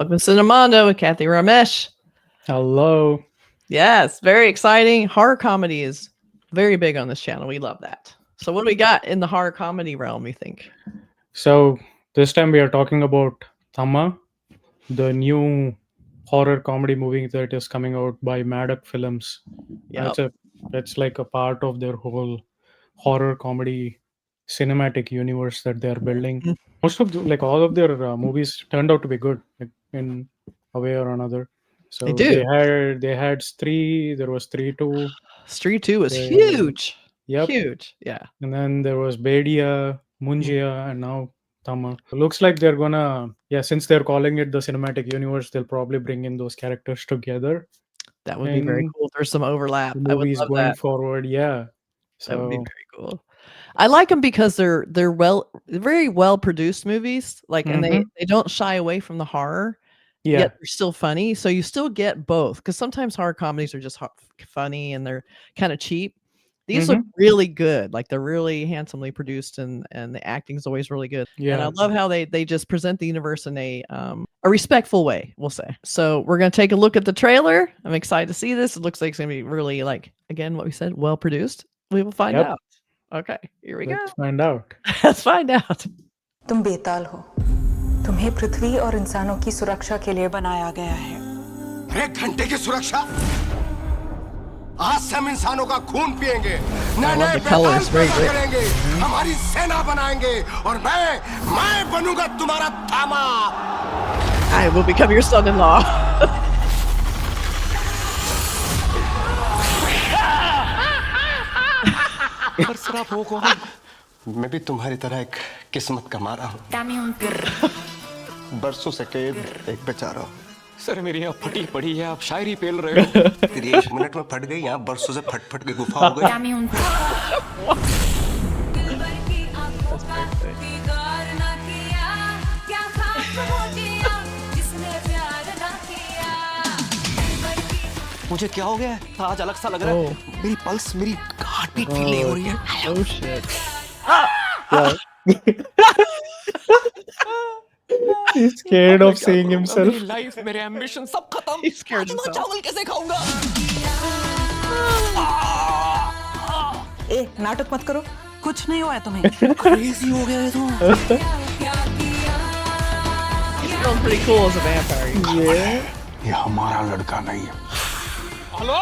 Welcome to Cinemondo with Kathy Ramesh. Hello. Yes, very exciting. Horror comedy is very big on this channel. We love that. So what do we got in the horror comedy realm, you think? So this time we are talking about Thamma, the new horror comedy movie that is coming out by Maddock Films. Yep. It's like a part of their whole horror comedy cinematic universe that they are building. Mhm. Most of all of their movies turned out to be good, like, in a way or another. So They do. they had three. There was 3-2. Street 2 was They- huge. Yep. Huge. Yeah. And then there was Bedia, Munjia, and now Thamma. Looks like they're gonna, since they're calling it the cinematic universe, they'll probably bring in those characters together. That would be very And cool. There's some overlap. the I would movies love going that. forward, That would be So very cool. I like them because they're very well produced movies. Like, and they don't shy away from the horror. yeah, Yet they're still funny. So you still get both, because sometimes horror comedies are just funny and they're kind of cheap. These look really good. Like, they're really handsomely produced, and the acting is always really good. And I yeah. love how they just present the universe in a respectful way, we'll say. So we're going to take a look at the trailer. I'm excited to see this. It looks like it's going to be really, like, again, what we said, well produced. We will find Yep. out. Okay, here we Let's find out. go. Let's find out. तुम बेताल हो। तुम्हें पृथ्वी और इंसानों की सुरक्षा के लिए बनाया गया है। 1 घंटे की सुरक्षा? आज से हम इंसानों का खून पिएंगे, नए colors, very good. करेंगे, हमारी सेना बनाएंगे, और मैं बनूंगा तुम्हारा थामा। I will become your son-in-law. पर सिर्फ वो कौन? मैं भी तुम्हारी तरह एक किस्मत का मारा हूँ। बरसों से कैद एक बेचारा हूँ। सर मेरी यहाँ फटी पड़ी है, आप शायरी पेल रहे हो। तेरी 1 मिनट में फट गई, यहाँ बरसों से फट के गुफा हो गई। मुझे क्या हो गया है? आज अलग सा लग रहा है। मेरी पल्स, मेरी हार्ट बीट फील नहीं हो रही है। Oh shit. He's scared of seeing himself. मेरी लाइफ, मेरे एम्बिशन सब खत्म। He's scared आज मैं himself. चावल कैसे खाऊंगा? ए, नाटक मत करो। कुछ नहीं हुआ है तुम्हें। क्रेजी हो गया है तुम। He's feeling pretty cool as a vampire. ये हमारा लड़का नहीं है। हेलो,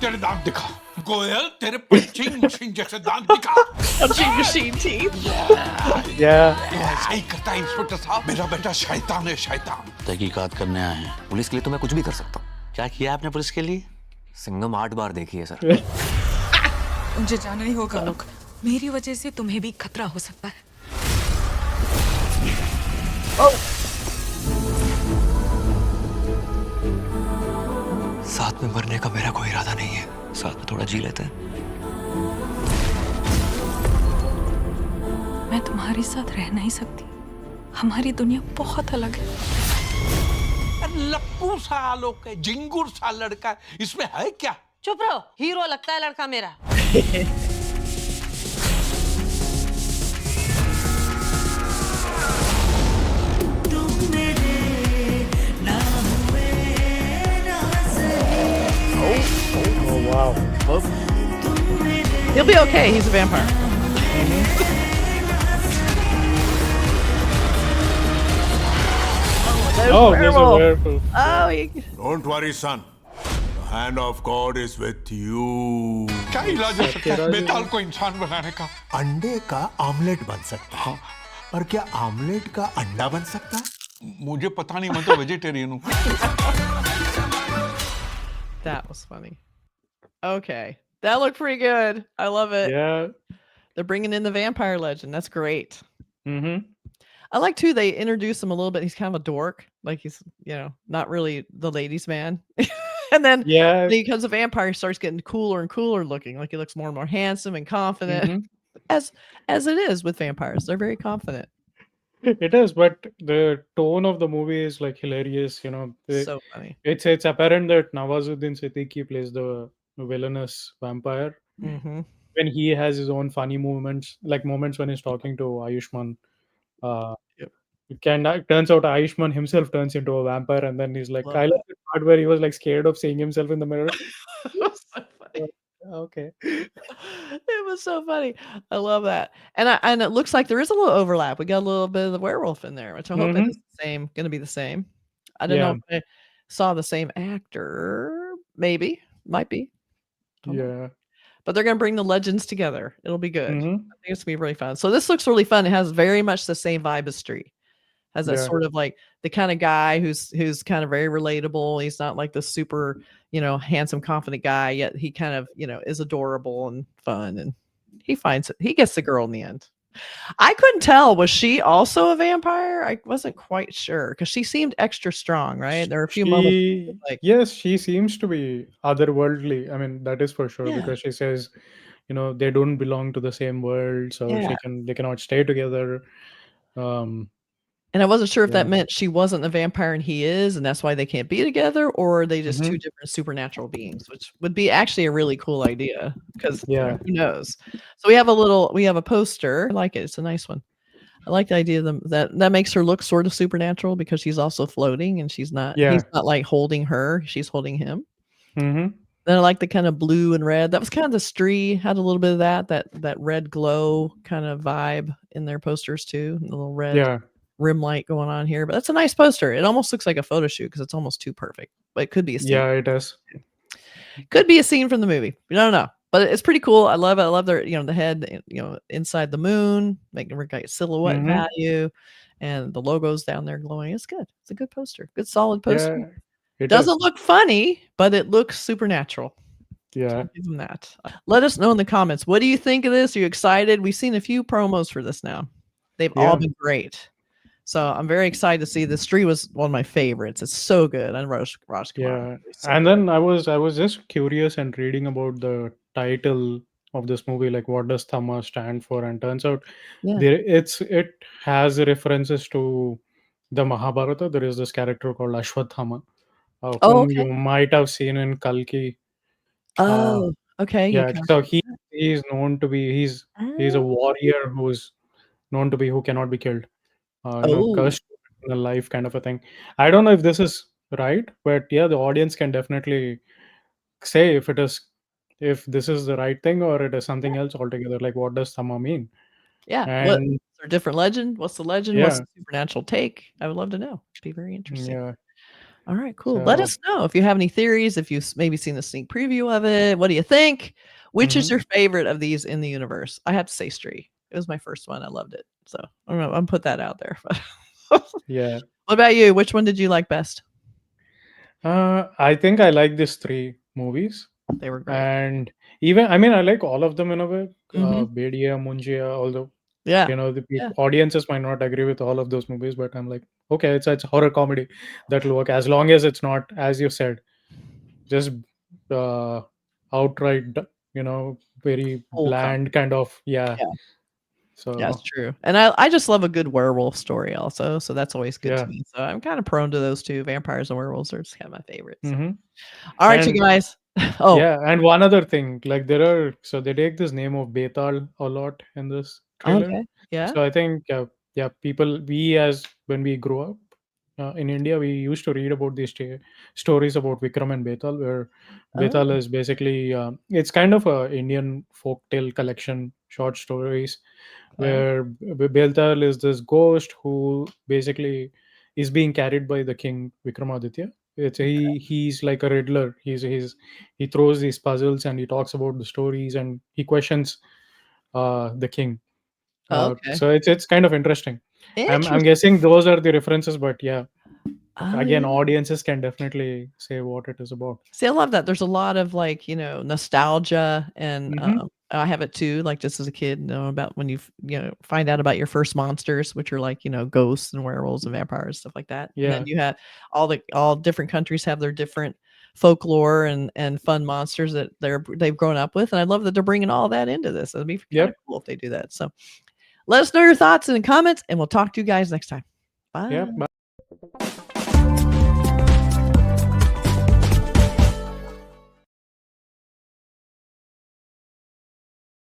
तेरे दांत दिखा। गोयल, तेरे पंचिंग मशीन जैसे दांत दिखा। Punching machine teeth. Yeah. ऐसा ही करता है इंस्पेक्टर साहब। मेरा बेटा शैतान है, शैतान। तहकीकात करने आए हैं। पुलिस के लिए तो मैं कुछ भी कर सकता हूँ। क्या किया आपने पुलिस के लिए? सिंघम 8 बार देखी है सर। मुझे जाना ही होगा लोग। मेरी वजह से तुम्हें भी खतरा हो सकता है। साथ में मरने का मेरा कोई इरादा नहीं है। साथ में थोड़ा जी लेते हैं। मैं तुम्हारे साथ रह नहीं सकती। हमारी दुनिया बहुत अलग है। लप्पू सा आलोक है, जिंगुर सा लड़का है, इसमें है क्या? चुप रहो, हीरो लगता है लड़का मेरा। Oh wow. He'll be okay. He's a vampire. Oh, there's a werewolf. Oh, Don't worry, son. The hand of God is with you. क्या इलाज हो सकता है बेताल को इंसान बनाने का? अंडे का आमलेट बन सकता है, पर क्या आमलेट का अंडा बन सकता है? मुझे पता नहीं, मैं तो वेजिटेरियन हूँ। that was funny. Okay, that looked pretty good. I love it. Yeah. They're bringing in the vampire legend. That's great. Mm-hmm. I like too. They introduce him a little bit. He's kind of a dork. Like, he's, not really the ladies' man. And then when he becomes a vampire, he starts getting cooler and cooler looking. Like, he looks more and more handsome and confident. As it is with vampires, they're very confident. It is, but the tone of the movie is like hilarious. So funny. It's apparent that Nawazuddin Siddiqui plays the villainous vampire. Mm-hmm. When he has his own funny moments, like moments when he's talking to Ayushmann. Yep. turns out Ayushmann himself turns into a vampire, and then he's like, Love I love that. the part where he was like scared of seeing himself in the mirror. It was so funny. Okay. It was so funny. I love that. And it looks like there is a little overlap. We got a little bit of the werewolf in there, which I hope it is the same, gonna be the same. I don't know Yeah. if I saw the same actor. Maybe. Might be. Don't know. Yeah. But they're gonna bring the legends together. It'll be good. I Mhm. think it's gonna be really fun. So this looks really fun. It has very much the same vibe as Street. Has that Yeah. sort of like the kind of guy who's kind of very relatable. He's not like the super, handsome, confident guy, yet he kind of, is adorable and fun, and he finds it. He gets the girl in the end. I couldn't tell. Was she also a vampire? I wasn't quite sure because she seemed extra strong, right? There are a few moments like, Yes, she seems to be otherworldly. I mean, that is for sure, yeah, because she says, they don't belong to the same world, so yeah. they cannot stay together. And I wasn't sure if Yeah. that meant she wasn't a vampire and he is, and that's why they can't be together, or are they just two Mhm. different supernatural beings, which would be actually a really cool idea because Yeah. who knows? So we have a poster. I like it. It's a nice one. I like the idea of them that makes her look sort of supernatural because she's also floating and he's Yeah. not like holding her, she's holding him. Mhm. Then I like the kind of blue and red. That was kind of the Stree, had a little bit of that red glow kind of vibe in their posters too. The little red Yeah. rim light going on here, but that's a nice poster. It almost looks like a photo shoot because it's almost too perfect, but it could be a scene. Yeah, it is. Could be a scene from the movie. We don't know, but it's pretty cool. I love it. I love their, the head, inside the moon, making it silhouette Mhm. value, and the logos down there glowing. It's good. It's a good poster. Good solid poster. Yeah, it Doesn't is. look funny, but it looks supernatural. Yeah. Give them that. Let us know in the comments. What do you think of this? Are you excited? We've seen a few promos for this now. They've all Yeah. been great. So I'm very excited to see this. Street was one of my favorites. It's so good. And Rashmika Yeah. Mandanna is so And good. then I was just curious and reading about the title of this movie, like what does Thamma stand for? And turns out Yeah. it has references to the Mahabharata. There is this character called Ashwatthama, Oh, whom okay. you might have seen in Kalki. Oh, okay. You Yeah, kind so of he's known to be he's a warrior who's known to be who cannot be killed. Oh, Cursed in a life kind of a thing. I don't know if this is right, but yeah, the audience can definitely say if this is the right thing or it is something else altogether. Like, what does Thamma mean? yeah. What And is there a different legend? What's the legend? What's yeah, the supernatural take? I would love to know. Be very interesting. yeah. All right, cool. Let So, us know if you have any theories, if you've maybe seen the sneak preview of it. What do you think? Which is mhm, your favorite of these in the universe? I have to say Stree. It was my first one. I loved it. So I'm gonna put that out there. yeah. What about you? Which one did you like best? I think I like these three movies, They were great. and even I mean I like all of them in a way. Mhm. Bedia, Munjia, although Yeah. the Yeah. audiences might not agree with all of those movies, but I'm like, okay, it's horror comedy that'll work as long as it's not, as you said, just uh outright, very Full bland kind of. Yeah. Yeah. Yeah, it's So true. And I just love a good werewolf story also. So that's always good to yeah. me. So I'm kind of prone to those two. Vampires and werewolves are just kind of my favorites. So. Hmm. All right, you And guys. Oh, yeah, and one other thing, like they take this name of Betal a lot in this trailer. okay. Yeah. So I think yeah, people, when we grew up in India, we used to read about these stories about Vikram and Betal, where Oh, Betal is basically it's kind of a Indian folktale collection, short stories, oh, where Betal is this ghost who basically is being carried by the king Vikramaditya. He's like a riddler. He throws these puzzles and he talks about the stories and he questions the king. okay. So it's kind of interesting. I'm Interesting. guessing those are the references, but yeah, Oh, again, yeah. audiences can definitely say what it is about. See, I love that. There's a lot of like, nostalgia and Hmm. I have it too, like just as a kid, about when find out about your first monsters, which are like, ghosts and werewolves and vampires, stuff like that. And then Yeah. you have all different countries have their different folklore and fun monsters that they've grown up with. And I love that they're bringing all that into this. It'd be kind of Yep. cool if they do that. So let us know your thoughts in the comments and we'll talk to you guys next time. Bye. Yep. Bye.